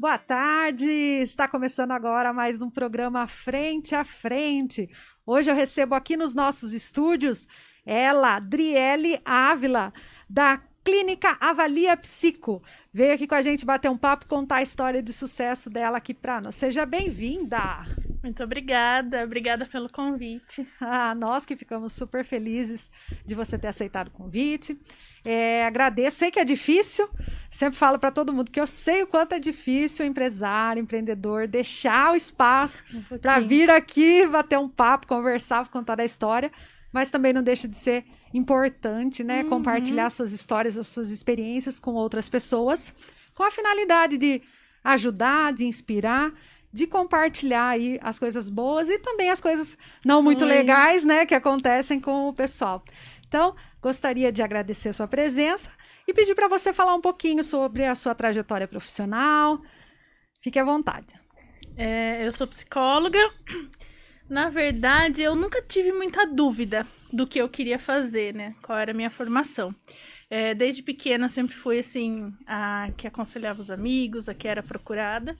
Boa tarde! Está começando agora mais um programa Frente a Frente. Hoje eu recebo aqui nos nossos estúdios ela, Driele Ávila, da Clínica Avalia Psico. Veio aqui com a gente bater um papo, contar a história de sucesso dela aqui para nós. Seja bem-vinda! Muito obrigada pelo convite. Nós que ficamos super felizes de você ter aceitado o convite. Agradeço, sei que é difícil, sempre falo para todo mundo que eu sei o quanto é difícil empresário, empreendedor, deixar o espaço para vir aqui bater um papo, conversar, contar a história, mas também não deixa de ser importante, né? Compartilhar suas histórias, as suas experiências com outras pessoas, com a finalidade de ajudar, de inspirar, de compartilhar aí as coisas boas e também as coisas não muito legais, né, que acontecem com o pessoal. Então, gostaria de agradecer a sua presença e pedir para você falar um pouquinho sobre a sua trajetória profissional. Fique à vontade. Eu sou psicóloga. Na verdade, eu nunca tive muita dúvida do que eu queria fazer, né? Qual era a minha formação. Desde pequena, sempre fui, assim, a que aconselhava os amigos, a que era procurada.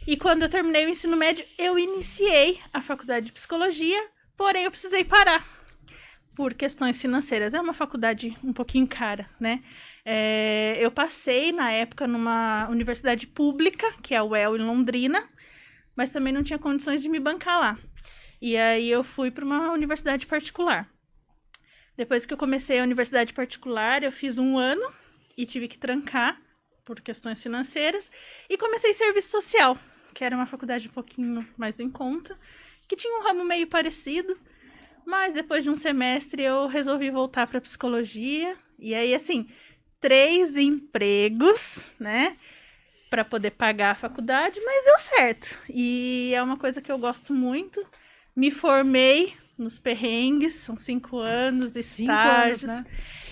E quando eu terminei o ensino médio, eu iniciei a faculdade de psicologia, porém eu precisei parar por questões financeiras. É uma faculdade um pouquinho cara, né? Eu passei, na época, numa universidade pública, que é a UEL em Londrina, mas também não tinha condições de me bancar lá. E aí eu fui para uma universidade particular. Depois que eu comecei a universidade particular, eu fiz 1 ano e tive que trancar por questões financeiras e comecei serviço social, que era uma faculdade um pouquinho mais em conta, que tinha um ramo meio parecido, mas depois de um semestre eu resolvi voltar para psicologia, e aí, assim, 3 empregos, né, para poder pagar a faculdade, mas deu certo, e é uma coisa que eu gosto muito. Me formei nos perrengues, são 5 anos, 5 estágios, anos, né?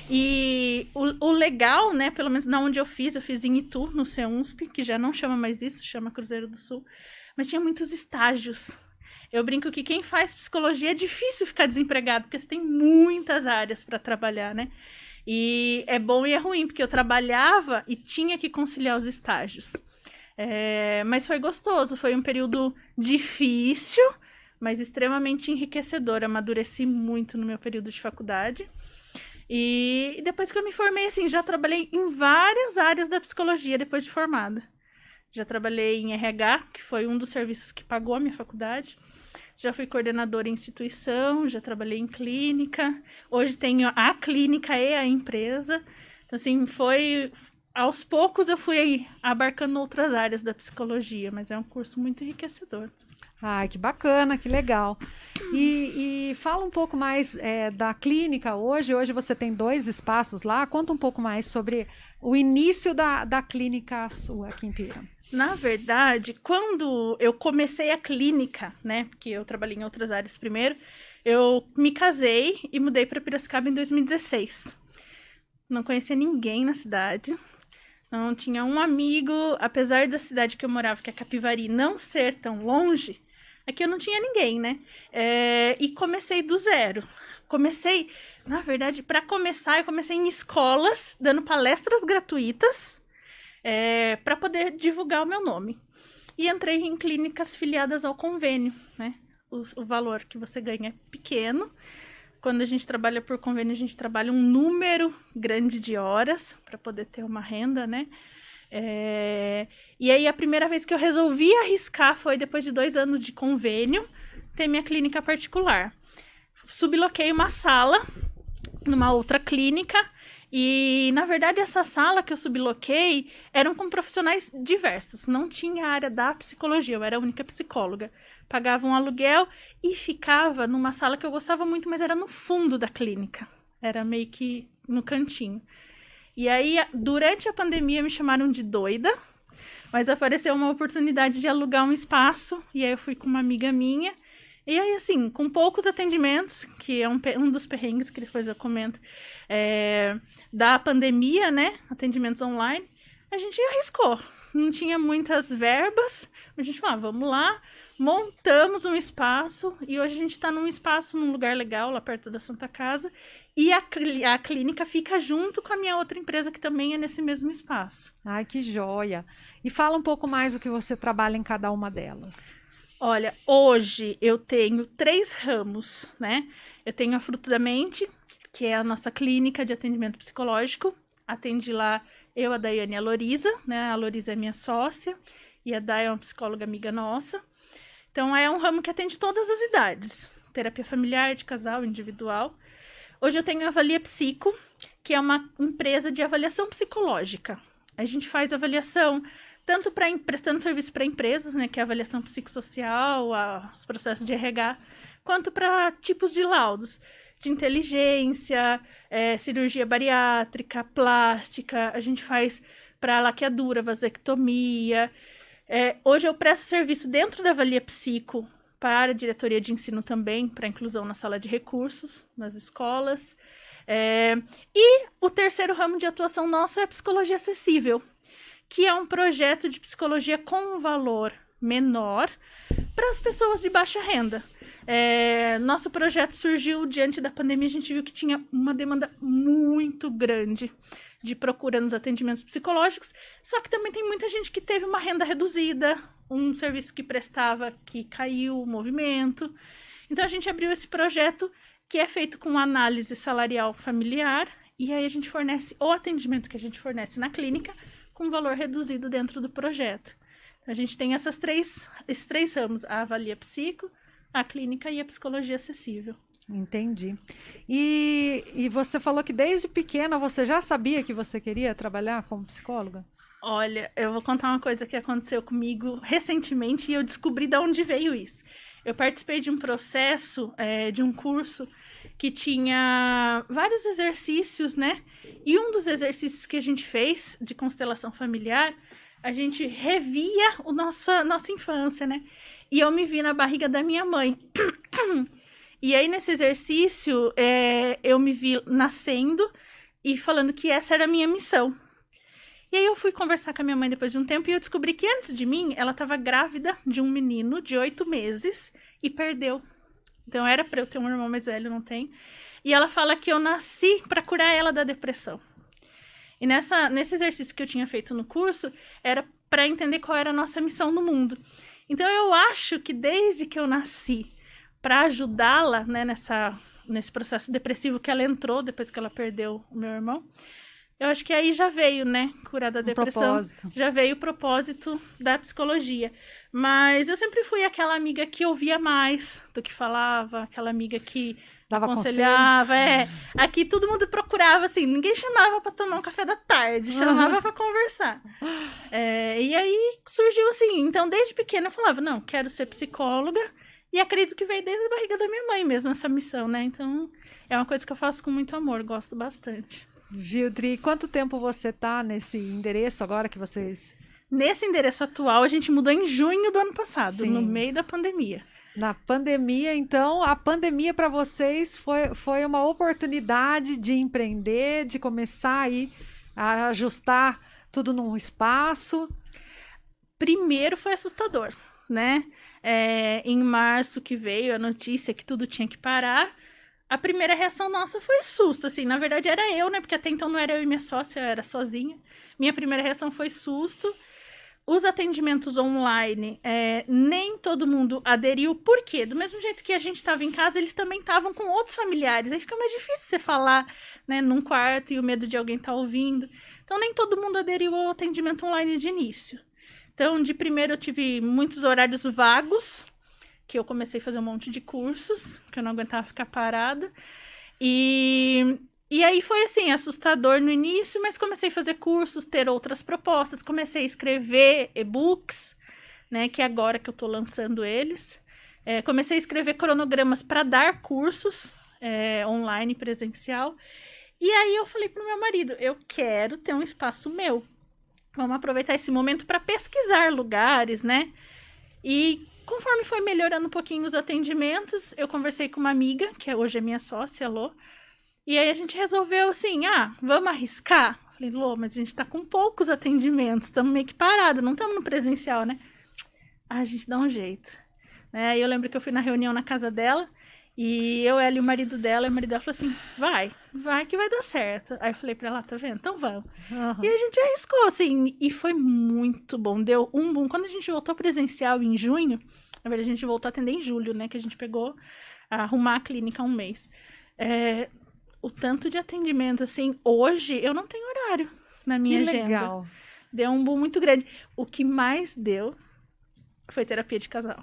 E o legal, né, pelo menos na onde eu fiz em Itu, no CEUNSP, que já não chama mais isso, chama Cruzeiro do Sul, mas tinha muitos estágios. Eu brinco que quem faz psicologia é difícil ficar desempregado, porque você tem muitas áreas para trabalhar, né? E é bom e é ruim, porque eu trabalhava e tinha que conciliar os estágios. Mas foi gostoso, foi um período difícil, mas extremamente enriquecedor. Amadureci muito no meu período de faculdade. E depois que eu me formei, assim, já trabalhei em várias áreas da psicologia depois de formada. Já trabalhei em RH, que foi um dos serviços que pagou a minha faculdade. Já fui coordenadora em instituição, já trabalhei em clínica. Hoje tenho a clínica e a empresa. Então, assim, aos poucos eu fui abarcando outras áreas da psicologia, mas é um curso muito enriquecedor. Ai, que bacana, que legal. E fala um pouco mais da clínica hoje. Hoje você tem 2 espaços lá. Conta um pouco mais sobre o início da clínica sua aqui em Pira. Na verdade, quando eu comecei a clínica, né, porque eu trabalhei em outras áreas primeiro, eu me casei e mudei para Piracicaba em 2016. Não conhecia ninguém na cidade. Não tinha um amigo, apesar da cidade que eu morava, que é Capivari, não ser tão longe, aqui eu não tinha ninguém, né? E comecei do zero. Na verdade, para começar, eu comecei em escolas, dando palestras gratuitas, para poder divulgar o meu nome. E entrei em clínicas filiadas ao convênio, né? O valor que você ganha é pequeno. Quando a gente trabalha por convênio, a gente trabalha um número grande de horas para poder ter uma renda, né? E aí, a primeira vez que eu resolvi arriscar foi depois de 2 anos de convênio, ter minha clínica particular. Subloquei uma sala numa outra clínica e, na verdade, essa sala que eu subloquei eram com profissionais diversos. Não tinha área da psicologia, eu era a única psicóloga. Pagava um aluguel e ficava numa sala que eu gostava muito, mas era no fundo da clínica. Era meio que no cantinho. E aí, durante a pandemia, me chamaram de doida, mas apareceu uma oportunidade de alugar um espaço, e aí eu fui com uma amiga minha. E aí, assim, com poucos atendimentos, que é um dos perrengues que depois eu comento, da pandemia, né, atendimentos online, a gente arriscou. Não tinha muitas verbas, a gente falou, vamos lá, montamos um espaço e hoje a gente está num espaço, num lugar legal, lá perto da Santa Casa, e a clínica fica junto com a minha outra empresa, que também é nesse mesmo espaço. Ai, que joia! E fala um pouco mais o que você trabalha em cada uma delas. Olha, hoje eu tenho 3 ramos, né? Eu tenho a Fruto da Mente, que é a nossa clínica de atendimento psicológico. Atende lá eu, a Daiane e a Lorisa, né? A Lorisa é minha sócia e a Dai é uma psicóloga amiga nossa. Então, é um ramo que atende todas as idades. Terapia familiar, de casal, individual. Hoje eu tenho a Avalia Psico, que é uma empresa de avaliação psicológica. A gente faz avaliação tanto prestando serviço para empresas, né, que é a avaliação psicossocial, os processos de RH, quanto para tipos de laudos, de inteligência, cirurgia bariátrica, plástica. A gente faz para laqueadura, vasectomia. Hoje eu presto serviço dentro da Avalia Psico para a diretoria de ensino também, para inclusão na sala de recursos, nas escolas. E o terceiro ramo de atuação nosso é a psicologia acessível, que é um projeto de psicologia com um valor menor para as pessoas de baixa renda. Nosso projeto surgiu diante da pandemia, a gente viu que tinha uma demanda muito grande de procura nos atendimentos psicológicos, só que também tem muita gente que teve uma renda reduzida, um serviço que prestava que caiu o movimento. Então a gente abriu esse projeto que é feito com análise salarial familiar, e aí a gente fornece o atendimento que a gente fornece na clínica com valor reduzido dentro do projeto. A gente tem esses três ramos, a Avalia Psico, a clínica e a psicologia acessível. Entendi. E você falou que desde pequena você já sabia que você queria trabalhar como psicóloga? Olha, eu vou contar uma coisa que aconteceu comigo recentemente e eu descobri de onde veio isso. Eu participei de um processo, de um curso que tinha vários exercícios, né? E um dos exercícios que a gente fez de constelação familiar, a gente revia nossa infância, né? E eu me vi na barriga da minha mãe. E aí, nesse exercício, eu me vi nascendo e falando que essa era a minha missão. E aí eu fui conversar com a minha mãe depois de um tempo e eu descobri que antes de mim, ela estava grávida de um menino de 8 meses e perdeu. Então era para eu ter um irmão mais velho, não tem. E ela fala que eu nasci para curar ela da depressão. E nesse exercício que eu tinha feito no curso, era para entender qual era a nossa missão no mundo. Então eu acho que desde que eu nasci, para ajudá-la, né, nesse processo depressivo que ela entrou depois que ela perdeu o meu irmão, eu acho que aí já veio, né, curar da depressão. Propósito. Já veio o propósito da psicologia. Mas eu sempre fui aquela amiga que ouvia mais do que falava, aquela amiga que Dava aconselhava. Aqui todo mundo procurava, assim, ninguém chamava para tomar um café da tarde, chamava para conversar. E aí surgiu assim, então desde pequena eu falava, não, quero ser psicóloga, e acredito que veio desde a barriga da minha mãe mesmo essa missão, né? Então é uma coisa que eu faço com muito amor, gosto bastante. Viu, Dri? Quanto tempo você tá nesse endereço agora que vocês... Nesse endereço atual, a gente mudou em junho do ano passado, Sim. no meio da pandemia. Na pandemia, então, a pandemia para vocês foi uma oportunidade de empreender, de começar aí a ajustar tudo num espaço. Primeiro foi assustador, né? Em março que veio a notícia que tudo tinha que parar, a primeira reação nossa foi susto, assim, na verdade era eu, né, porque até então não era eu e minha sócia, eu era sozinha. Minha primeira reação foi susto. Os atendimentos online, nem todo mundo aderiu, por quê? Do mesmo jeito que a gente estava em casa, eles também estavam com outros familiares, aí fica mais difícil você falar, né, num quarto e o medo de alguém estar ouvindo. Então nem todo mundo aderiu ao atendimento online de início. Então, de primeiro eu tive muitos horários vagos, que eu comecei a fazer um monte de cursos, que eu não aguentava ficar parada. E aí foi assim, assustador no início, mas comecei a fazer cursos, ter outras propostas, comecei a escrever e-books, né, que agora que eu estou lançando eles. Comecei a escrever cronogramas para dar cursos online, presencial. E aí eu falei pro meu marido, eu quero ter um espaço meu. Vamos aproveitar esse momento para pesquisar lugares, né? E conforme foi melhorando um pouquinho os atendimentos, eu conversei com uma amiga, que hoje é minha sócia, Lô, e aí a gente resolveu assim, vamos arriscar? Falei, Lô, mas a gente tá com poucos atendimentos, estamos meio que parados, não estamos no presencial, né? A gente dá um jeito. né? Aí eu lembro que eu fui na reunião na casa dela, e ela e o marido dela falou assim, vai que vai dar certo. Aí eu falei pra ela, tá vendo? Então vamos. E a gente arriscou, assim, e foi muito bom. Deu um boom. Quando a gente voltou presencial em junho, na verdade a gente voltou a atender em julho, né? Que a gente pegou a arrumar a clínica há um mês. O tanto de atendimento, assim, hoje eu não tenho horário na minha agenda. Que legal. Deu um boom muito grande. O que mais deu foi terapia de casal.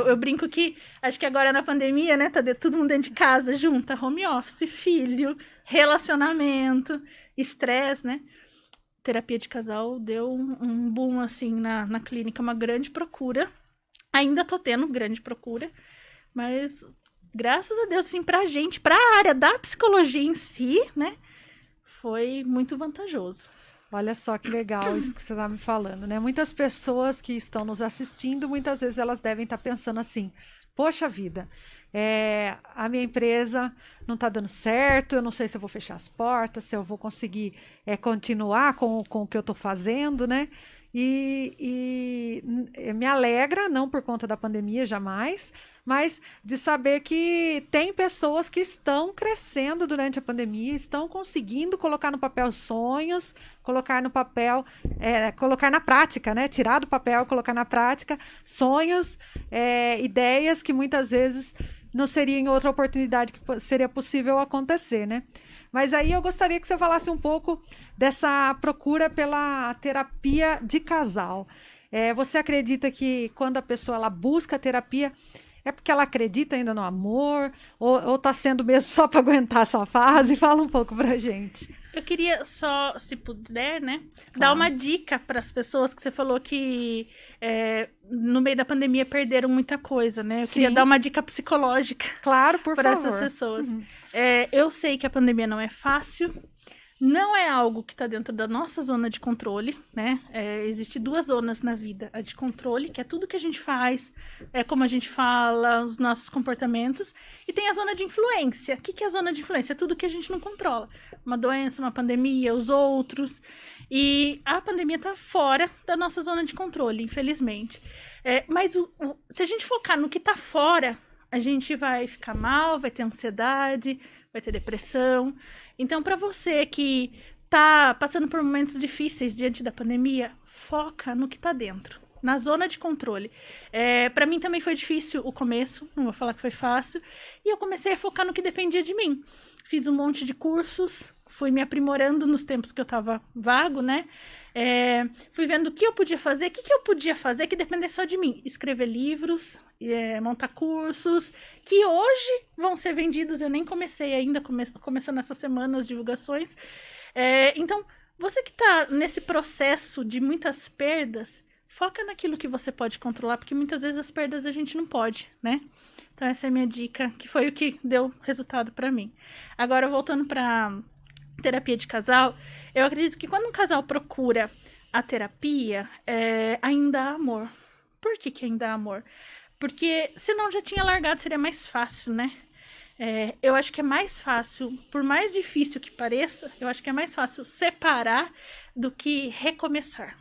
Eu brinco que, acho que agora na pandemia, né, tá todo mundo dentro de casa, junta home office, filho, relacionamento, estresse, né? Terapia de casal deu um boom, assim, na clínica, uma grande procura. Ainda tô tendo grande procura, mas graças a Deus, assim, pra gente, pra área da psicologia em si, né, foi muito vantajoso. Olha só que legal isso que você está me falando, né? Muitas pessoas que estão nos assistindo, muitas vezes elas devem estar pensando assim, poxa vida, a minha empresa não está dando certo, eu não sei se eu vou fechar as portas, se eu vou conseguir continuar com o que eu estou fazendo, né? E me alegra, não por conta da pandemia, jamais, mas de saber que tem pessoas que estão crescendo durante a pandemia, estão conseguindo colocar no papel sonhos, colocar no papel, colocar na prática, né? Tirar do papel, colocar na prática sonhos, ideias que muitas vezes não seria em outra oportunidade que seria possível acontecer, né? Mas aí eu gostaria que você falasse um pouco dessa procura pela terapia de casal. Você acredita que quando a pessoa ela busca a terapia, é porque ela acredita ainda no amor? Ou está sendo mesmo só para aguentar essa fase? Fala um pouco pra gente. Eu queria só, se puder, né, dar uma dica para as pessoas que você falou que no meio da pandemia perderam muita coisa, né? Eu queria dar uma dica psicológica. Claro, por favor. Para essas pessoas. Eu sei que a pandemia não é fácil. Não é algo que está dentro da nossa zona de controle, né? Existem duas zonas na vida. A de controle, que é tudo que a gente faz, como a gente fala, os nossos comportamentos. E tem a zona de influência. O que é a zona de influência? É tudo que a gente não controla. Uma doença, uma pandemia, os outros. E a pandemia está fora da nossa zona de controle, infelizmente. Mas se a gente focar no que está fora, a gente vai ficar mal, vai ter ansiedade, vai ter depressão. Então, para você que tá passando por momentos difíceis diante da pandemia, foca no que tá dentro, na zona de controle. Para mim também foi difícil o começo, não vou falar que foi fácil, e eu comecei a focar no que dependia de mim. Fiz um monte de cursos, fui me aprimorando nos tempos que eu tava vago, né? Fui vendo o que eu podia fazer, o que eu podia fazer que dependesse só de mim. Escrever livros, montar cursos, que hoje vão ser vendidos. Eu nem comecei ainda, começando essa semana as divulgações. Então, você que está nesse processo de muitas perdas, foca naquilo que você pode controlar, porque muitas vezes as perdas a gente não pode, né? Então, essa é a minha dica, que foi o que deu resultado para mim. Agora, voltando para terapia de casal, eu acredito que quando um casal procura a terapia, ainda há amor. Por que ainda há amor? Porque senão já tinha largado, seria mais fácil, né? Eu acho que é mais fácil, por mais difícil que pareça, eu acho que é mais fácil separar do que recomeçar.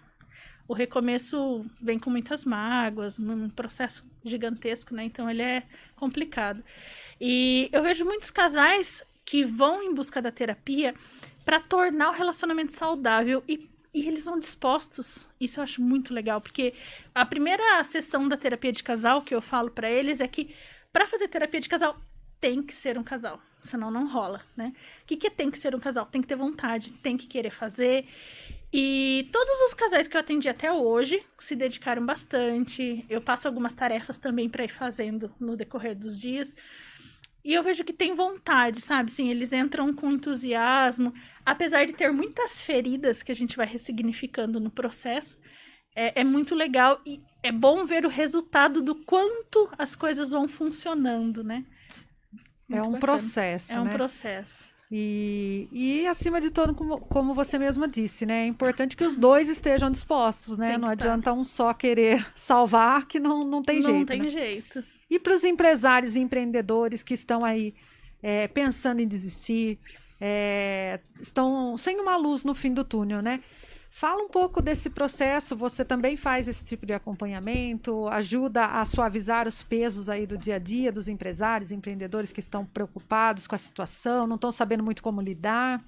O recomeço vem com muitas mágoas, um processo gigantesco, né? Então ele é complicado. E eu vejo muitos casais que vão em busca da terapia para tornar o relacionamento saudável e eles vão dispostos. Isso eu acho muito legal, porque a primeira sessão da terapia de casal que eu falo para eles é que para fazer terapia de casal tem que ser um casal, senão não rola, né? O que tem que ser um casal? Tem que ter vontade, tem que querer fazer. E todos os casais que eu atendi até hoje se dedicaram bastante. Eu passo algumas tarefas também para ir fazendo no decorrer dos dias. E eu vejo que tem vontade, sabe? Sim, eles entram com entusiasmo. Apesar de ter muitas feridas que a gente vai ressignificando no processo, é muito legal. E é bom ver o resultado do quanto as coisas vão funcionando, né? Muito bacana. Processo, né? Um processo. E acima de tudo, como você mesma disse, né? É importante que os dois estejam dispostos, né? Não adianta um só querer salvar, que não tem jeito. Não tem jeito. E para os empresários e empreendedores que estão aí pensando em desistir, estão sem uma luz no fim do túnel, né? Fala um pouco desse processo, você também faz esse tipo de acompanhamento, ajuda a suavizar os pesos aí do dia a dia dos empresários, empreendedores que estão preocupados com a situação, não estão sabendo muito como lidar?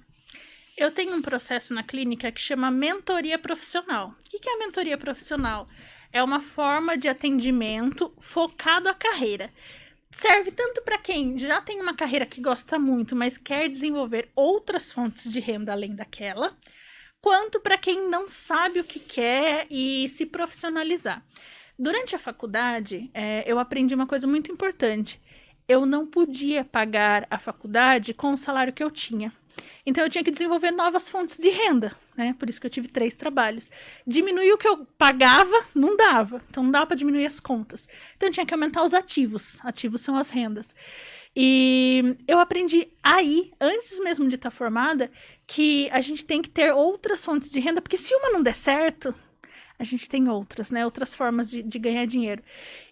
Eu tenho um processo na clínica que chama mentoria profissional. O que é a mentoria profissional? É uma forma de atendimento focado à carreira. Serve tanto para quem já tem uma carreira que gosta muito, mas quer desenvolver outras fontes de renda além daquela, quanto para quem não sabe o que quer e se profissionalizar. Durante a faculdade, eu aprendi uma coisa muito importante. Eu não podia pagar a faculdade com o salário que eu tinha. Então, eu tinha que desenvolver novas fontes de renda, né? Por isso que eu tive 3 trabalhos. Diminuir o que eu pagava, não dava. Então, não dava para diminuir as contas. Então, eu tinha que aumentar os ativos. Ativos são as rendas. E eu aprendi aí, antes mesmo de estar formada, que a gente tem que ter outras fontes de renda, porque se uma não der certo, a gente tem outras, né? Outras formas de ganhar dinheiro.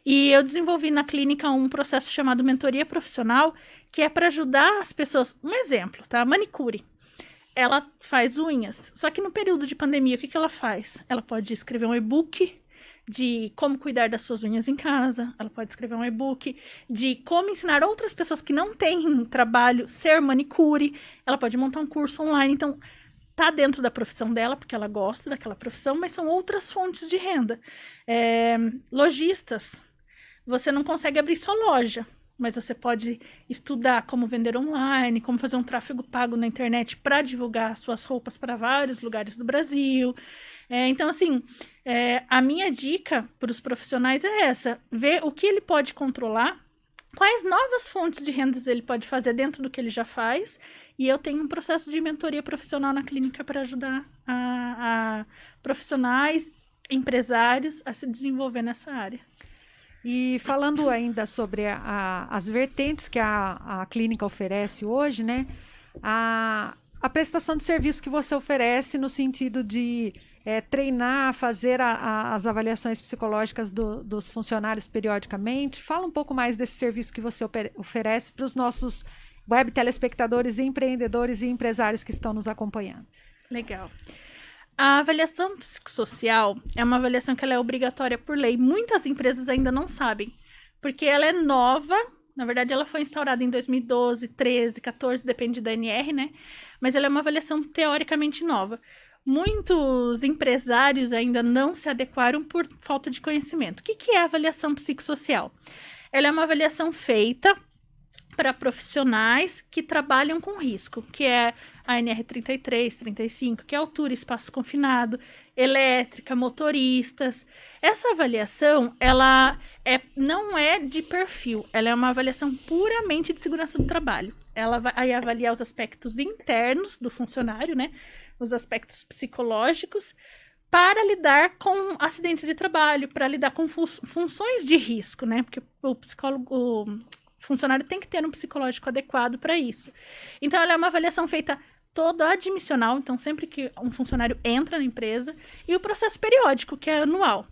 E eu desenvolvi na clínica um processo chamado mentoria profissional, que é para ajudar as pessoas. Um exemplo, tá? Manicure. Ela faz unhas. Só que no período de pandemia, o que ela faz? Ela pode escrever um e-book de como cuidar das suas unhas em casa. Ela pode escrever um e-book de como ensinar outras pessoas que não têm trabalho ser manicure. Ela pode montar um curso online. Então, tá dentro da profissão dela, porque ela gosta daquela profissão, mas são outras fontes de renda. Lojistas. Você não consegue abrir sua loja, mas você pode estudar como vender online, como fazer um tráfego pago na internet para divulgar suas roupas para vários lugares do Brasil. Então, assim, a minha dica para os profissionais é essa: ver o que ele pode controlar, quais novas fontes de rendas ele pode fazer dentro do que ele já faz. E eu tenho um processo de mentoria profissional na clínica para ajudar a profissionais, empresários a se desenvolver nessa área. E falando ainda sobre as vertentes que a clínica oferece hoje, né? A prestação de serviço que você oferece no sentido de treinar, fazer as avaliações psicológicas dos funcionários periodicamente. Fala um pouco mais desse serviço que você oferece para os nossos web telespectadores, empreendedores e empresários que estão nos acompanhando. Legal. A avaliação psicossocial é uma avaliação que ela é obrigatória por lei. Muitas empresas ainda não sabem, porque ela é nova. Na verdade, ela foi instaurada em 2012, 13, 14, depende da ANR, né? Mas ela é uma avaliação teoricamente nova. Muitos empresários ainda não se adequaram por falta de conhecimento. O que é a avaliação psicossocial? Ela é uma avaliação feita para profissionais que trabalham com risco, que é a ANR 33, 35, que é altura, espaço confinado, elétrica, motoristas. Essa avaliação, ela não é de perfil, ela é uma avaliação puramente de segurança do trabalho. Ela vai avaliar os aspectos internos do funcionário, né? Os aspectos psicológicos, para lidar com acidentes de trabalho, para lidar com funções de risco, né? Porque o funcionário tem que ter um psicológico adequado para isso. Então, ela é uma avaliação feita toda admissional, então sempre que um funcionário entra na empresa, e o processo periódico, que é anual.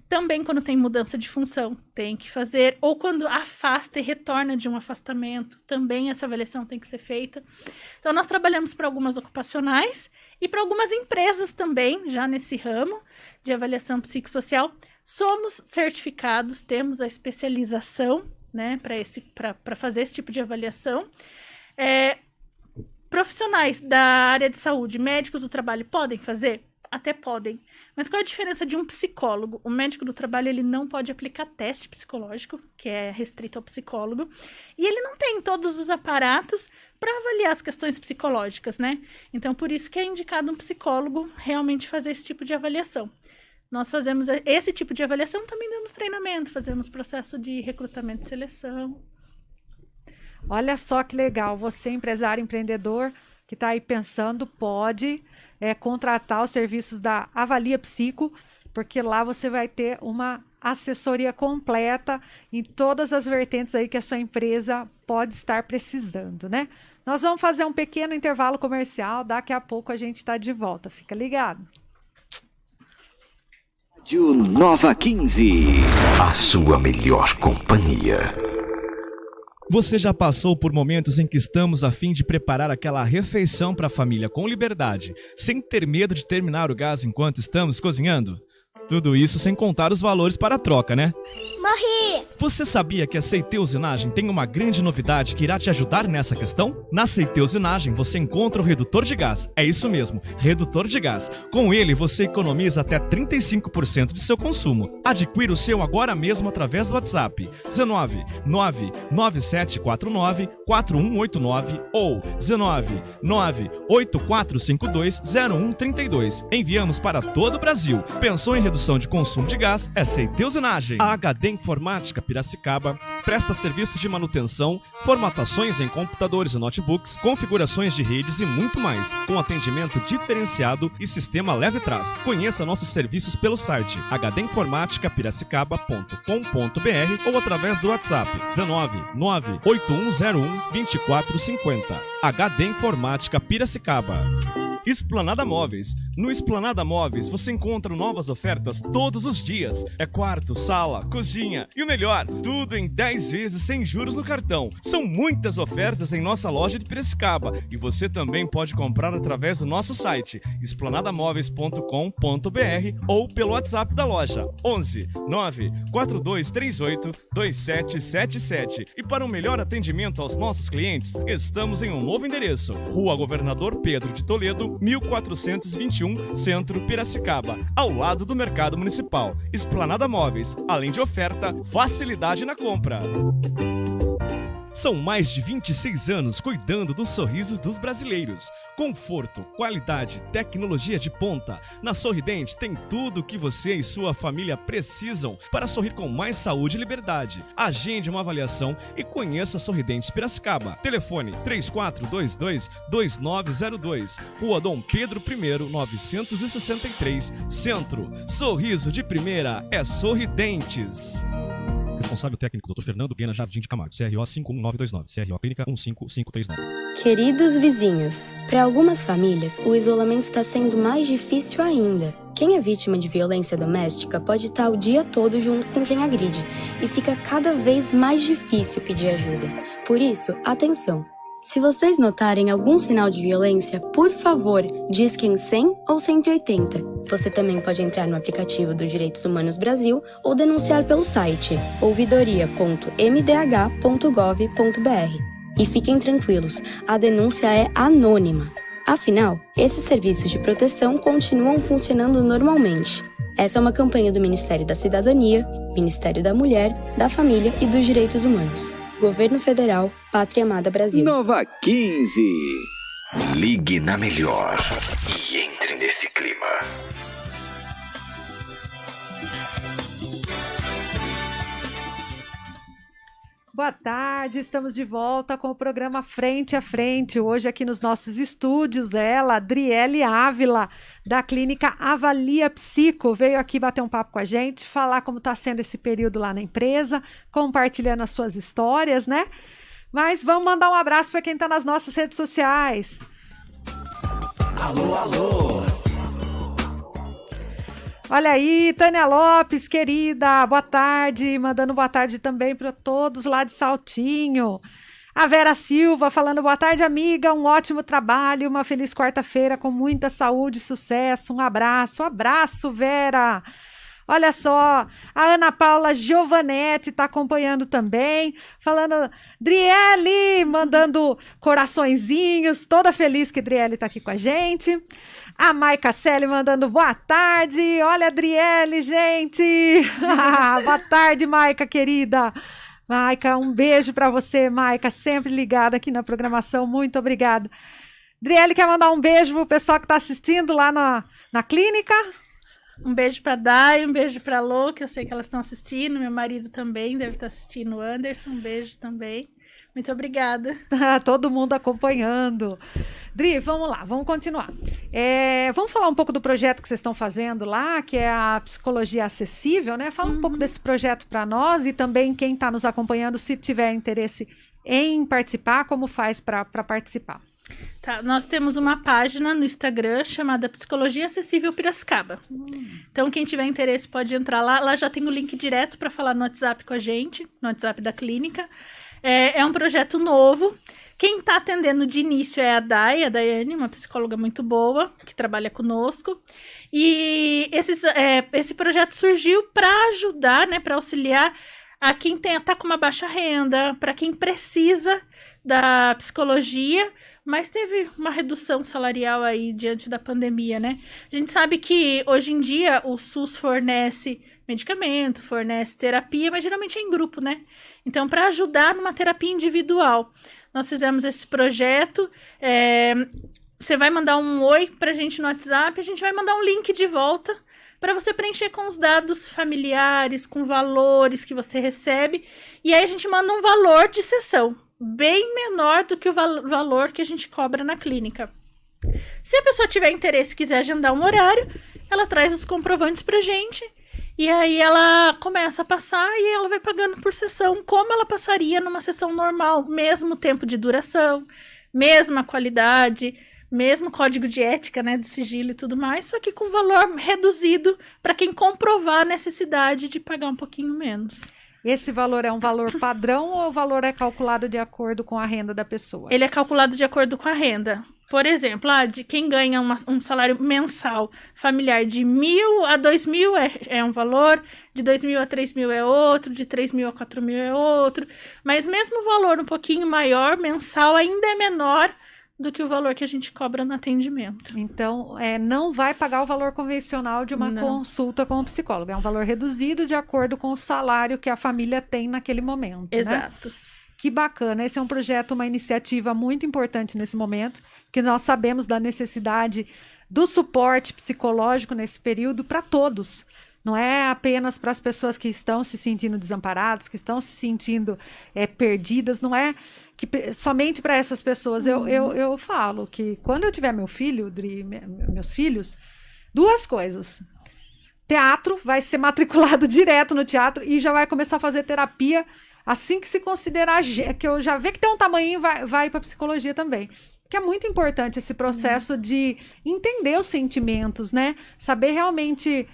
Também quando tem mudança de função, tem que fazer, ou quando afasta e retorna de um afastamento, também essa avaliação tem que ser feita. Então, nós trabalhamos para algumas ocupacionais e para algumas empresas também, já nesse ramo de avaliação psicossocial. Somos certificados, temos a especialização, né, para fazer esse tipo de avaliação. Profissionais da área de saúde, médicos do trabalho, podem fazer? Até podem. Mas qual é a diferença de um psicólogo? O médico do trabalho, ele não pode aplicar teste psicológico, que é restrito ao psicólogo, e ele não tem todos os aparatos para avaliar as questões psicológicas, né? Então, por isso que é indicado um psicólogo realmente fazer esse tipo de avaliação. Nós fazemos esse tipo de avaliação, também damos treinamento, fazemos processo de recrutamento e seleção. Olha só que legal, você empresário, empreendedor, que está aí pensando, pode contratar os serviços da Avalia Psico, porque lá você vai ter uma assessoria completa em todas as vertentes aí que a sua empresa pode estar precisando, né? Nós vamos fazer um pequeno intervalo comercial, daqui a pouco a gente está de volta, fica ligado. Rádio Nova 15, a sua melhor companhia. Você já passou por momentos em que estamos a fim de preparar aquela refeição para a família com liberdade, sem ter medo de terminar o gás enquanto estamos cozinhando? Tudo isso sem contar os valores para a troca, né? Morri! Você sabia que a Seitê Usinagem tem uma grande novidade que irá te ajudar nessa questão? Na Seitê Usinagem você encontra o redutor de gás. É isso mesmo, redutor de gás. Com ele você economiza até 35% de seu consumo. Adquira o seu agora mesmo através do WhatsApp 19 99749 4189 ou 19 98452 0132. Enviamos para todo o Brasil. Pensou em redução de consumo de gás? É Seitê Usinagem. A HD Informática Piracicaba presta serviços de manutenção, formatações em computadores e notebooks, configurações de redes e muito mais, com atendimento diferenciado e sistema leve trás. Conheça nossos serviços pelo site hdinformaticapiracicaba.com.br ou através do WhatsApp 19 98101 2450. HD Informática Piracicaba. Esplanada Móveis. No Esplanada Móveis você encontra novas ofertas todos os dias. É quarto, sala, cozinha e o melhor, tudo em 10 vezes sem juros no cartão. São muitas ofertas em nossa loja de Piracicaba e você também pode comprar através do nosso site esplanadamoveis.com.br ou pelo WhatsApp da loja 11 94238 2777. E para um melhor atendimento aos nossos clientes, estamos em um novo endereço, Rua Governador Pedro de Toledo, 1421, Centro, Piracicaba, ao lado do Mercado Municipal. Esplanada Móveis, além de oferta, facilidade na compra. São mais de 26 anos cuidando dos sorrisos dos brasileiros. Conforto, qualidade, tecnologia de ponta. Na Sorridentes tem tudo o que você e sua família precisam para sorrir com mais saúde e liberdade. Agende uma avaliação e conheça a Sorridentes Piracicaba. Telefone 3422-2902. Rua Dom Pedro I, 963, Centro. Sorriso de primeira é Sorridentes. Responsável técnico, Dr. Fernando Guena Jardim de Camargo, CRO 51929, CRO Clínica 15539. Queridos vizinhos, para algumas famílias, o isolamento está sendo mais difícil ainda. Quem é vítima de violência doméstica pode estar o dia todo junto com quem agride, e fica cada vez mais difícil pedir ajuda. Por isso, atenção! Se vocês notarem algum sinal de violência, por favor, disquem 100 ou 180. Você também pode entrar no aplicativo dos Direitos Humanos Brasil ou denunciar pelo site ouvidoria.mdh.gov.br. E fiquem tranquilos, a denúncia é anônima. Afinal, esses serviços de proteção continuam funcionando normalmente. Essa é uma campanha do Ministério da Cidadania, Ministério da Mulher, da Família e dos Direitos Humanos. Governo Federal, Pátria Amada Brasil. Nova 15. Ligue na Melhor e entre nesse clima. Boa tarde, estamos de volta com o programa Frente a Frente. Hoje aqui nos nossos estúdios, ela, Adriele Ávila, da clínica Avalia Psico, veio aqui bater um papo com a gente, falar como está sendo esse período lá na empresa, compartilhando as suas histórias, né? Mas vamos mandar um abraço para quem está nas nossas redes sociais. Alô, alô! Olha aí, Tânia Lopes, querida, boa tarde, mandando boa tarde também para todos lá de Saltinho. A Vera Silva falando boa tarde, amiga, um ótimo trabalho, uma feliz quarta-feira com muita saúde e sucesso, um abraço, Vera. Olha só, a Ana Paula Giovanetti está acompanhando também, falando, Driele, mandando coraçõezinhos, toda feliz que Driele está aqui com a gente. A Maica Selle mandando boa tarde. Olha a Adriele, gente. Boa tarde, Maica, querida. Maica, um beijo para você, Maica, sempre ligada aqui na programação. Muito obrigada. Adriele quer mandar um beijo pro pessoal que está assistindo lá na clínica. Um beijo para Dai, um beijo para Lô, que eu sei que elas estão assistindo. Meu marido também deve estar assistindo. O Anderson, um beijo também. Muito obrigada. Todo mundo acompanhando. Dri, vamos lá, vamos continuar. Vamos falar um pouco do projeto que vocês estão fazendo lá, que é a Psicologia Acessível, né? Fala um pouco desse projeto para nós e também quem está nos acompanhando, se tiver interesse em participar, como faz para participar. Tá, nós temos uma página no Instagram chamada Psicologia Acessível Piracicaba. Então, quem tiver interesse pode entrar lá. Lá já tem o link direto para falar no WhatsApp com a gente, no WhatsApp da clínica. É um projeto novo. Quem está atendendo de início é a Daiane, uma psicóloga muito boa, que trabalha conosco. E esse projeto surgiu para ajudar, né, para auxiliar a quem está com uma baixa renda, para quem precisa da psicologia, mas teve uma redução salarial aí diante da pandemia, né? A gente sabe que hoje em dia o SUS fornece medicamento, fornece terapia, mas geralmente é em grupo, né? Então, para ajudar numa terapia individual, nós fizemos esse projeto. Você vai mandar um oi pra gente no WhatsApp, a gente vai mandar um link de volta para você preencher com os dados familiares, com valores que você recebe, e aí a gente manda um valor de sessão, bem menor do que o valor que a gente cobra na clínica. Se a pessoa tiver interesse e quiser agendar um horário, ela traz os comprovantes pra gente, e aí ela começa a passar e ela vai pagando por sessão, como ela passaria numa sessão normal, mesmo tempo de duração, mesma qualidade, mesmo código de ética, né, do sigilo e tudo mais, só que com valor reduzido para quem comprovar a necessidade de pagar um pouquinho menos. Esse valor é um valor padrão ou o valor é calculado de acordo com a renda da pessoa? Ele é calculado de acordo com a renda. Por exemplo, de quem ganha um salário mensal familiar de 1.000 a 2.000 é um valor, de 2.000 a 3.000 é outro, de 3.000 a 4.000 é outro, mas mesmo o valor um pouquinho maior, mensal, ainda é menor do que o valor que a gente cobra no atendimento. Então, não vai pagar o valor convencional de uma consulta com o psicólogo. É um valor reduzido de acordo com o salário que a família tem naquele momento. Exato. Né? Que bacana. Esse é um projeto, uma iniciativa muito importante nesse momento, porque nós sabemos da necessidade do suporte psicológico nesse período para todos. Não é apenas para as pessoas que estão se sentindo desamparadas, que estão se sentindo perdidas, não é somente para essas pessoas. Eu falo que quando eu tiver meu filho, meus filhos, duas coisas. Teatro, vai ser matriculado direto no teatro e já vai começar a fazer terapia assim que se considerar, que eu já ver que tem um tamanho, vai para psicologia também. Que é muito importante esse processo de entender os sentimentos, né? Saber realmente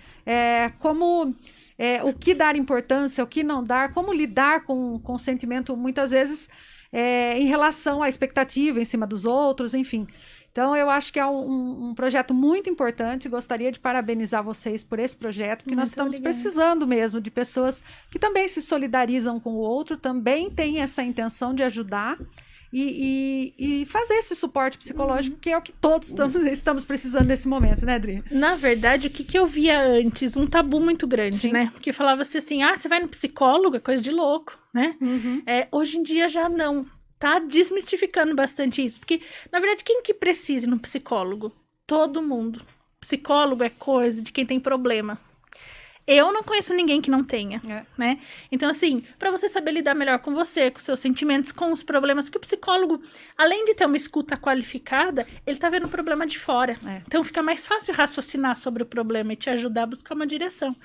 como o que dar importância, o que não dar, como lidar com o sentimento, muitas vezes, em relação à expectativa em cima dos outros, enfim. Então, eu acho que é um projeto muito importante. Gostaria de parabenizar vocês por esse projeto, porque nós estamos precisando mesmo de pessoas que também se solidarizam com o outro, também têm essa intenção de ajudar e fazer esse suporte psicológico, que é o que todos estamos precisando nesse momento, né, Adri? Na verdade, o que eu via antes? Um tabu muito grande, sim, né? Porque falava-se assim, você vai no psicólogo, é coisa de louco, né? Uhum. Hoje em dia já não. Tá desmistificando bastante isso, porque, na verdade, quem que precisa ir no psicólogo? Todo mundo. Psicólogo é coisa de quem tem problema. Eu não conheço ninguém que não tenha, né? Então, assim, para você saber lidar melhor com você, com seus sentimentos, com os problemas, que o psicólogo, além de ter uma escuta qualificada, ele tá vendo o problema de fora. Então, fica mais fácil raciocinar sobre o problema e te ajudar a buscar uma direção.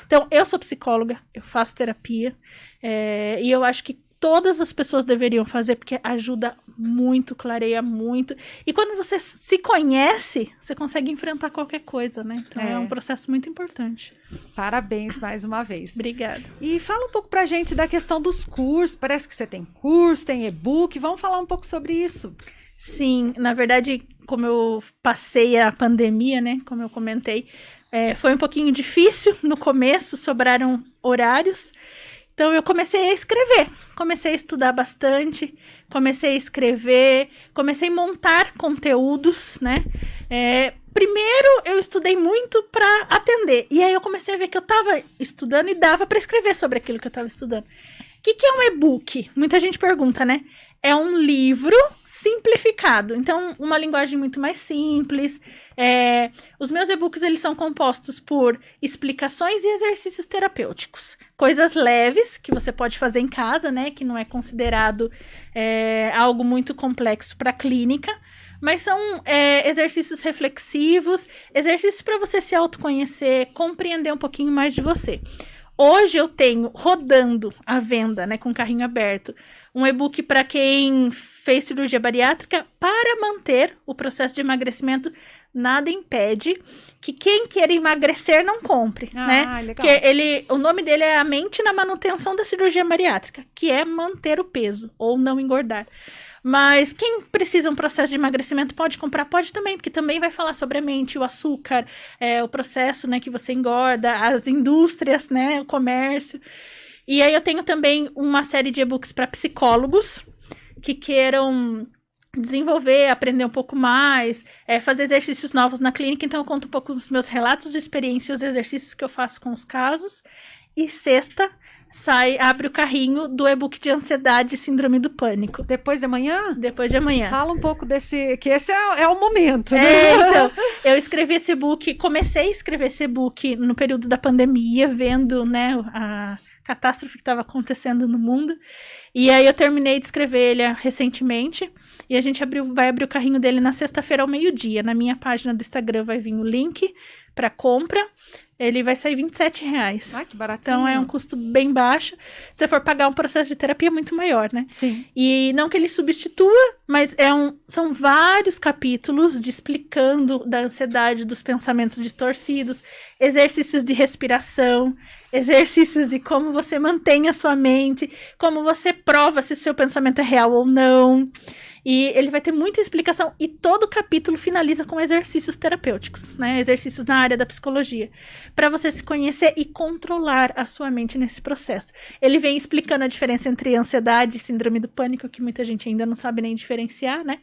Então, eu sou psicóloga, eu faço terapia, e eu acho que todas as pessoas deveriam fazer, porque ajuda muito, clareia muito. E quando você se conhece, você consegue enfrentar qualquer coisa, né? Então é um processo muito importante. Parabéns mais uma vez. Obrigada. E fala um pouco pra gente da questão dos cursos. Parece que você tem curso, tem e-book. Vamos falar um pouco sobre isso. Sim, na verdade, como eu passei a pandemia, né? Como eu comentei, foi um pouquinho difícil no começo, sobraram horários. Então, eu comecei a escrever, comecei a estudar bastante, comecei a escrever, comecei a montar conteúdos, né? Primeiro, eu estudei muito para atender, e aí eu comecei a ver que eu estava estudando e dava para escrever sobre aquilo que eu estava estudando. O que é um e-book? Muita gente pergunta, né? É um livro simplificado, então uma linguagem muito mais simples. Os meus e-books, eles são compostos por explicações e exercícios terapêuticos, coisas leves que você pode fazer em casa, né, que não é considerado algo muito complexo para a clínica, mas são exercícios reflexivos, exercícios para você se autoconhecer, compreender um pouquinho mais de você. Hoje eu tenho rodando à venda, né, com carrinho aberto, um e-book para quem fez cirurgia bariátrica para manter o processo de emagrecimento nada impede que quem queira emagrecer não compre, né? Legal. Porque o nome dele é A Mente na Manutenção da Cirurgia Bariátrica, que é manter o peso ou não engordar. Mas quem precisa de um processo de emagrecimento pode comprar? Pode também, porque também vai falar sobre a mente, o açúcar, o processo, né, que você engorda, as indústrias, né, o comércio. E aí eu tenho também uma série de e-books para psicólogos que queiram desenvolver, aprender um pouco mais, fazer exercícios novos na clínica. Então eu conto um pouco dos meus relatos de experiência e os exercícios que eu faço com os casos. E sexta, abre o carrinho do e-book de ansiedade e síndrome do pânico. Depois de amanhã? Depois de amanhã. Fala um pouco que esse é o momento, né? Então, eu escrevi esse e-book, comecei a escrever esse e-book no período da pandemia, vendo, né, a catástrofe que estava acontecendo no mundo. E aí eu terminei de escrever ele recentemente. E a gente vai abrir o carrinho dele na sexta-feira ao meio-dia. Na minha página do Instagram vai vir o link para compra. Ele vai sair R$27. Ai, que baratinho. Então é um custo bem baixo. Se você for pagar um processo de terapia, é muito maior, né? Sim. E não que ele substitua, mas são vários capítulos explicando da ansiedade, dos pensamentos distorcidos, exercícios de respiração, exercícios de como você mantém a sua mente, como você prova se o seu pensamento é real ou não. E ele vai ter muita explicação e todo capítulo finaliza com exercícios terapêuticos, né? Exercícios na área da psicologia, para você se conhecer e controlar a sua mente nesse processo. Ele vem explicando a diferença entre ansiedade e síndrome do pânico, que muita gente ainda não sabe nem diferenciar, né?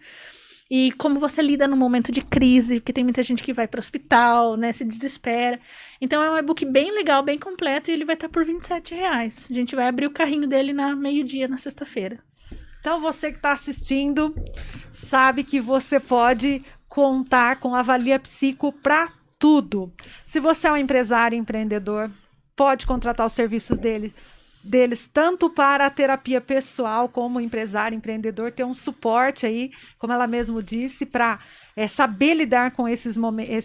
E como você lida no momento de crise, porque tem muita gente que vai para o hospital, né? Se desespera. Então é um e-book bem legal, bem completo, e ele vai estar por R$27. A gente vai abrir o carrinho dele na meio-dia, na sexta-feira. Então, você que está assistindo, sabe que você pode contar com a Avalia Psico para tudo. Se você é um empresário, empreendedor, pode contratar os serviços deles tanto para a terapia pessoal como empresário, empreendedor, ter um suporte aí, como ela mesmo disse, para saber lidar com esse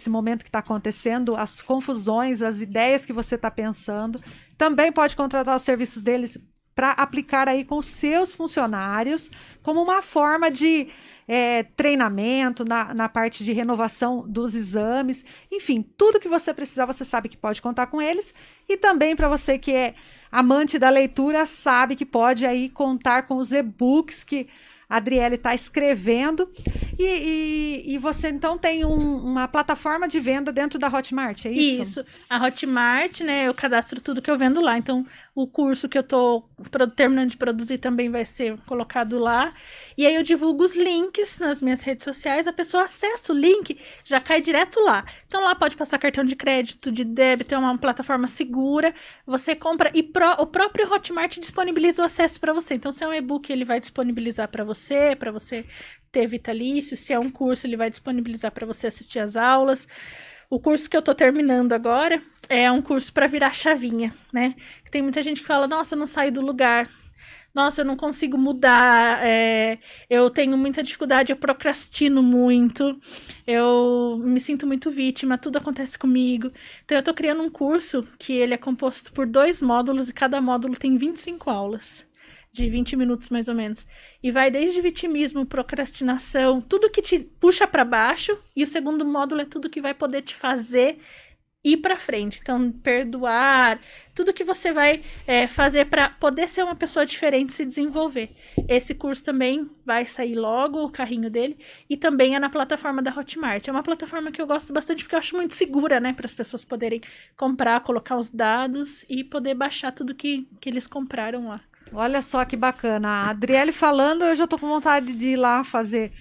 momento que está acontecendo, as confusões, as ideias que você está pensando. Também pode contratar os serviços deles para aplicar aí com os seus funcionários como uma forma de treinamento na parte de renovação dos exames, enfim, tudo que você precisar, você sabe que pode contar com eles. E também para você que é amante da leitura, sabe que pode aí contar com os e-books que a Adriele está escrevendo. E você, então, tem uma plataforma de venda dentro da Hotmart, é isso? Isso. A Hotmart, né, eu cadastro tudo que eu vendo lá. Então, o curso que eu tô terminando de produzir também vai ser colocado lá. E aí eu divulgo os links nas minhas redes sociais. A pessoa acessa o link, já cai direto lá. Então, lá pode passar cartão de crédito, de débito, é uma plataforma segura. Você compra e o próprio Hotmart disponibiliza o acesso para você. Então, se é um e-book, ele vai disponibilizar para você ter vitalício. Se é um curso, ele vai disponibilizar para você assistir às aulas. O curso que eu tô terminando agora é um curso para virar chavinha, né? Tem muita gente que fala, nossa, eu não saio do lugar. Nossa, eu não consigo mudar. Eu tenho muita dificuldade, eu procrastino muito. Eu me sinto muito vítima, tudo acontece comigo. Então, eu tô criando um curso que ele é composto por 2 módulos e cada módulo tem 25 aulas. De 20 minutos, mais ou menos. E vai desde vitimismo, procrastinação, tudo que te puxa para baixo. E o segundo módulo é tudo que vai poder te fazer ir para frente. Então, perdoar, tudo que você vai fazer para poder ser uma pessoa diferente, se desenvolver. Esse curso também vai sair logo, o carrinho dele. E também é na plataforma da Hotmart. É uma plataforma que eu gosto bastante, porque eu acho muito segura, né? Para as pessoas poderem comprar, colocar os dados e poder baixar tudo que eles compraram lá. Olha só que bacana. A Adriele falando, eu já tô com vontade de ir lá fazer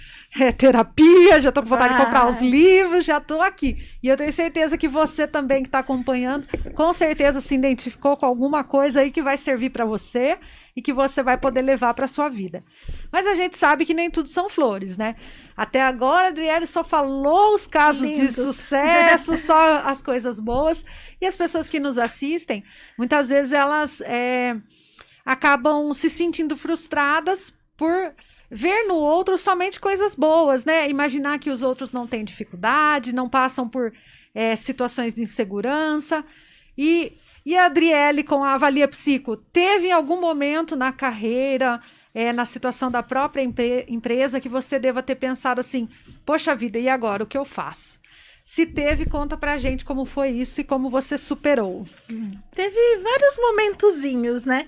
terapia, já tô com vontade de comprar os livros, já tô aqui. E eu tenho certeza que você também que está acompanhando, com certeza se identificou com alguma coisa aí que vai servir para você e que você vai poder levar para sua vida. Mas a gente sabe que nem tudo são flores, né? Até agora, a Adriele só falou os casos de sucesso, só as coisas boas. E as pessoas que nos assistem, muitas vezes elas acabam se sentindo frustradas por ver no outro somente coisas boas, né? Imaginar que os outros não têm dificuldade, não passam por situações de insegurança. E a Adriele, com a Avalia Psico, teve em algum momento na carreira, na situação da própria empresa, que você deva ter pensado assim, poxa vida, e agora, o que eu faço? Se teve, conta pra gente como foi isso e como você superou. Teve vários momentozinhos, né?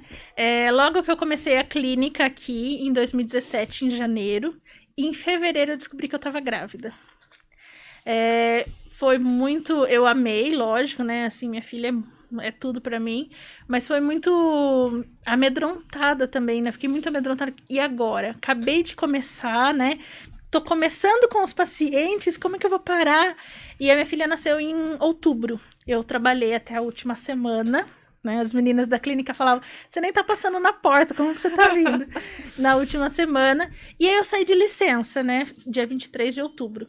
Logo que eu comecei a clínica aqui, em 2017, em janeiro, e em fevereiro eu descobri que eu tava grávida. Foi muito... Eu amei, lógico, né? Assim, minha filha é tudo pra mim. Mas foi muito amedrontada também, né? Fiquei muito amedrontada. E agora? Acabei de começar, né? Tô começando com os pacientes, como é que eu vou parar? E a minha filha nasceu em outubro. Eu trabalhei até a última semana, né? As meninas da clínica falavam, você nem tá passando na porta, como que você tá vindo? Na última semana. E aí eu saí de licença, né? Dia 23 de outubro.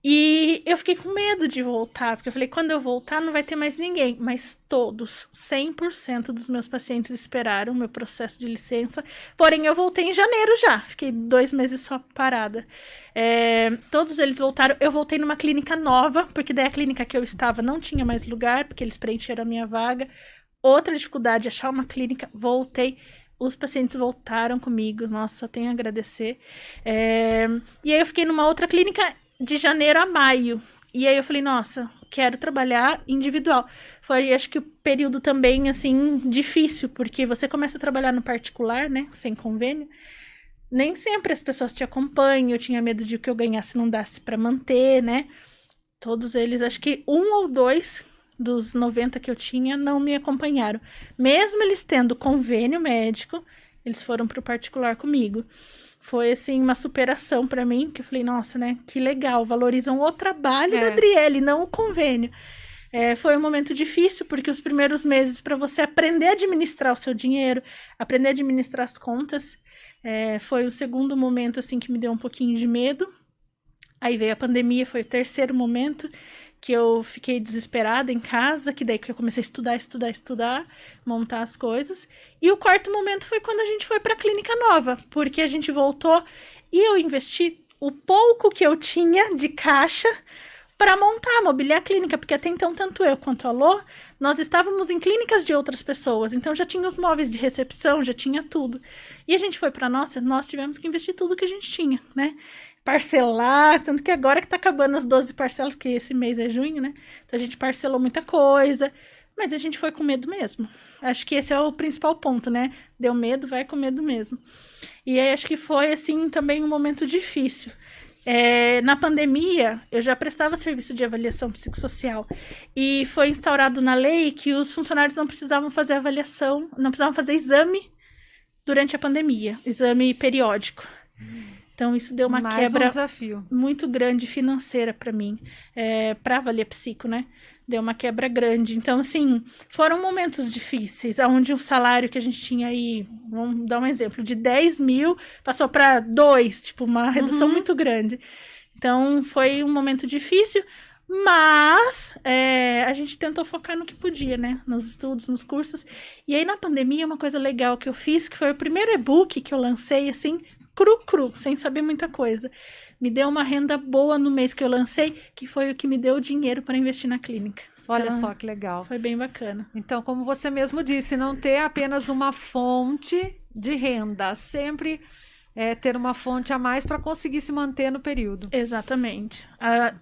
E eu fiquei com medo de voltar, porque eu falei, quando eu voltar não vai ter mais ninguém. Mas todos, 100% dos meus pacientes esperaram o meu processo de licença. Porém, eu voltei em janeiro já. Fiquei 2 meses só parada. Todos eles voltaram. Eu voltei numa clínica nova, porque daí a clínica que eu estava não tinha mais lugar, porque eles preencheram a minha vaga. Outra dificuldade, achar uma clínica. Voltei. Os pacientes voltaram comigo. Nossa, só tenho a agradecer. E aí eu fiquei numa outra clínica de janeiro a maio. E aí eu falei, nossa, quero trabalhar individual. Foi, acho que o período também, assim, difícil, porque você começa a trabalhar no particular, né, sem convênio. Nem sempre as pessoas te acompanham. Eu tinha medo de que eu ganhasse não dasse para manter, né. Todos eles, acho que 1 ou 2 dos 90 que eu tinha não me acompanharam. Mesmo eles tendo convênio médico, eles foram pro particular comigo. Foi, assim, uma superação para mim, que eu falei, nossa, né, que legal, valorizam o trabalho da Adriele, não o convênio. Foi um momento difícil, porque os primeiros meses, para você aprender a administrar o seu dinheiro, aprender a administrar as contas, foi o segundo momento, assim, que me deu um pouquinho de medo. Aí veio a pandemia, foi o terceiro momento que eu fiquei desesperada em casa, que daí que eu comecei a estudar, montar as coisas. E o quarto momento foi quando a gente foi para a clínica nova, porque a gente voltou e eu investi o pouco que eu tinha de caixa para montar, mobiliar a clínica, porque até então, tanto eu quanto a Lô, nós estávamos em clínicas de outras pessoas, então já tinha os móveis de recepção, já tinha tudo. E a gente foi para nossa, nós tivemos que investir tudo que a gente tinha, né? Parcelar, tanto que agora que tá acabando as 12 parcelas, que esse mês é junho, né? Então a gente parcelou muita coisa, mas a gente foi com medo mesmo. Acho que esse é o principal ponto, né? Deu medo, vai com medo mesmo. E aí acho que foi, assim, também um momento difícil. Na pandemia, eu já prestava serviço de avaliação psicossocial e foi instaurado na lei que os funcionários não precisavam fazer avaliação, não precisavam fazer exame durante a pandemia, exame periódico. Então, isso deu uma quebra muito grande financeira para mim, para Avalia Psico, né? Deu uma quebra grande. Então, assim, foram momentos difíceis, onde o salário que a gente tinha aí, vamos dar um exemplo, de 10 mil, passou para 2, tipo, uma redução muito grande. Então, foi um momento difícil, mas a gente tentou focar no que podia, né? Nos estudos, nos cursos. E aí, na pandemia, uma coisa legal que eu fiz, que foi o primeiro e-book que eu lancei, assim, cru, sem saber muita coisa. Me deu uma renda boa no mês que eu lancei, que foi o que me deu o dinheiro para investir na clínica. Olha então, só que legal. Foi bem bacana. Então, como você mesmo disse, não ter apenas uma fonte de renda, sempre ter uma fonte a mais para conseguir se manter no período. Exatamente.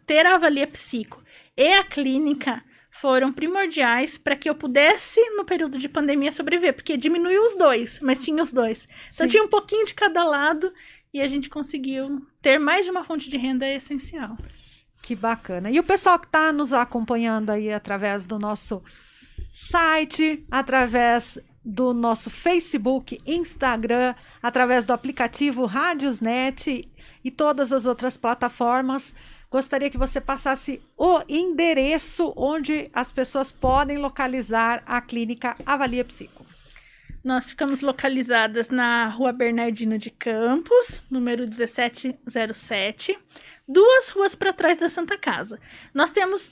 Ter a Avalia Psico e a clínica foram primordiais para que eu pudesse, no período de pandemia, sobreviver, porque diminuiu os dois, mas tinha os dois. Então, tinha um pouquinho de cada lado e a gente conseguiu ter mais de uma fonte de renda essencial. Que bacana. E o pessoal que está nos acompanhando aí através do nosso site, através do nosso Facebook, Instagram, através do aplicativo Rádiosnet e todas as outras plataformas, gostaria que você passasse o endereço onde as pessoas podem localizar a clínica Avalia Psico. Nós ficamos localizadas na Rua Bernardino de Campos, número 1707, 2 ruas para trás da Santa Casa. Nós temos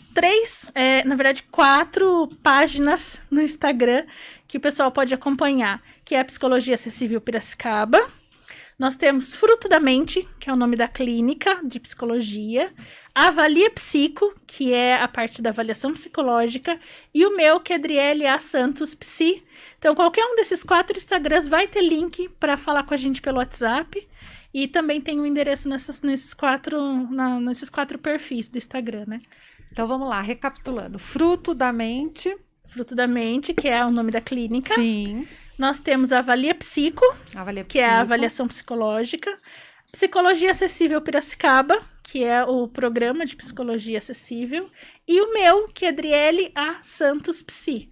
4 páginas no Instagram que o pessoal pode acompanhar, que é a Psicologia Acessível Piracicaba, Nós temos Fruto da Mente, que é o nome da clínica de psicologia, Avalia Psico, que é a parte da avaliação psicológica, e o meu, que é Adriele A. Santos Psi. Então, qualquer um desses 4 Instagrams vai ter link para falar com a gente pelo WhatsApp, e também tem o endereço nesses 4 perfis do Instagram, né? Então, vamos lá, recapitulando. Fruto da Mente, que é o nome da clínica. sim. Nós temos a Avalia Psico, que é a avaliação psicológica. Psicologia Acessível Piracicaba, que é o programa de psicologia acessível. E o meu, que é Adriele A. Santos Psi.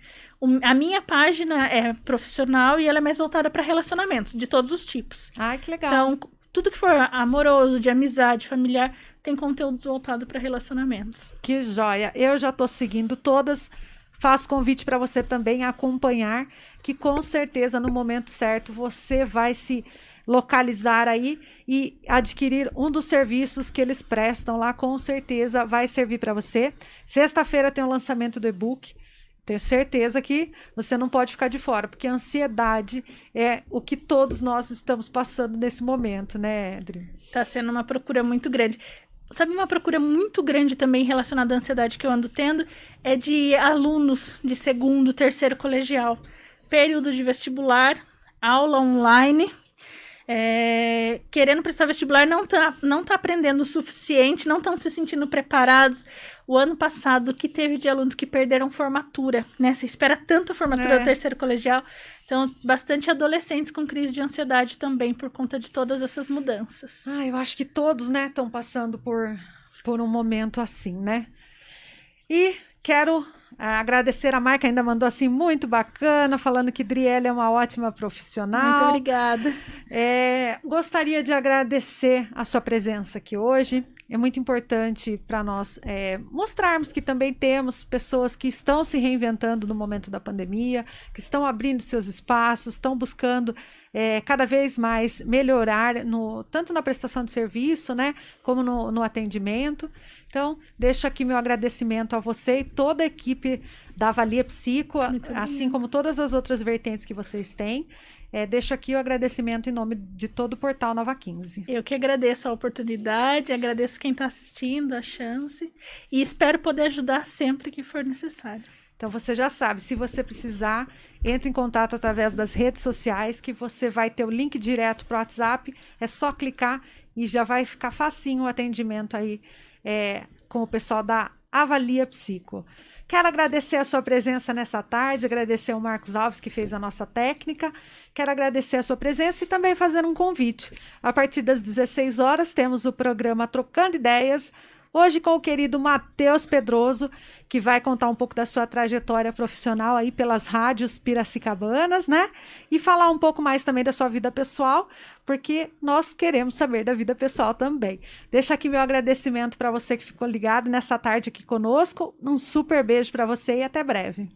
A minha página é profissional e ela é mais voltada para relacionamentos, de todos os tipos. Ai, que legal. Então, tudo que for amoroso, de amizade, familiar, tem conteúdos voltados para relacionamentos. Que joia. Eu já estou seguindo todas. Faço convite para você também acompanhar, que com certeza no momento certo você vai se localizar aí e adquirir um dos serviços que eles prestam lá, com certeza vai servir para você. Sexta-feira tem o lançamento do e-book. Tenho certeza que você não pode ficar de fora, porque a ansiedade é o que todos nós estamos passando nesse momento, né, Adri? Tá sendo uma procura muito grande. Sabe, uma procura muito grande também relacionada à ansiedade que eu ando tendo é de alunos de 2º, 3º colegial. Período de vestibular, aula online, querendo prestar vestibular, não tá aprendendo o suficiente, não estão se sentindo preparados. O ano passado, que teve de alunos que perderam formatura, né? Você espera tanto a formatura do 3º colegial. Então, bastante adolescentes com crise de ansiedade também, por conta de todas essas mudanças. Eu acho que todos, né, estão passando por um momento assim, né? E quero agradecer, a Marca ainda mandou assim, muito bacana, falando que Adriele é uma ótima profissional. Muito obrigada. Gostaria de agradecer a sua presença aqui hoje. É muito importante para nós mostrarmos que também temos pessoas que estão se reinventando no momento da pandemia, que estão abrindo seus espaços, estão buscando cada vez mais melhorar tanto na prestação de serviço, né, como no atendimento. Então, deixo aqui meu agradecimento a você e toda a equipe da Avalia Psico, assim como todas as outras vertentes que vocês têm. Deixo aqui o agradecimento em nome de todo o Portal Nova 15. Eu que agradeço a oportunidade, agradeço quem está assistindo, a chance, e espero poder ajudar sempre que for necessário. Então você já sabe, se você precisar, entre em contato através das redes sociais, que você vai ter o link direto para o WhatsApp, é só clicar e já vai ficar facinho o atendimento aí com o pessoal da Avalia Psico. Quero agradecer a sua presença nessa tarde, agradecer ao Marcos Alves, que fez a nossa técnica. Quero agradecer a sua presença e também fazer um convite. A partir das 16 horas, temos o programa Trocando Ideias, hoje com o querido Matheus Pedroso, que vai contar um pouco da sua trajetória profissional aí pelas rádios piracicabanas, né? E falar um pouco mais também da sua vida pessoal, porque nós queremos saber da vida pessoal também. Deixa aqui meu agradecimento para você que ficou ligado nessa tarde aqui conosco. Um super beijo para você e até breve.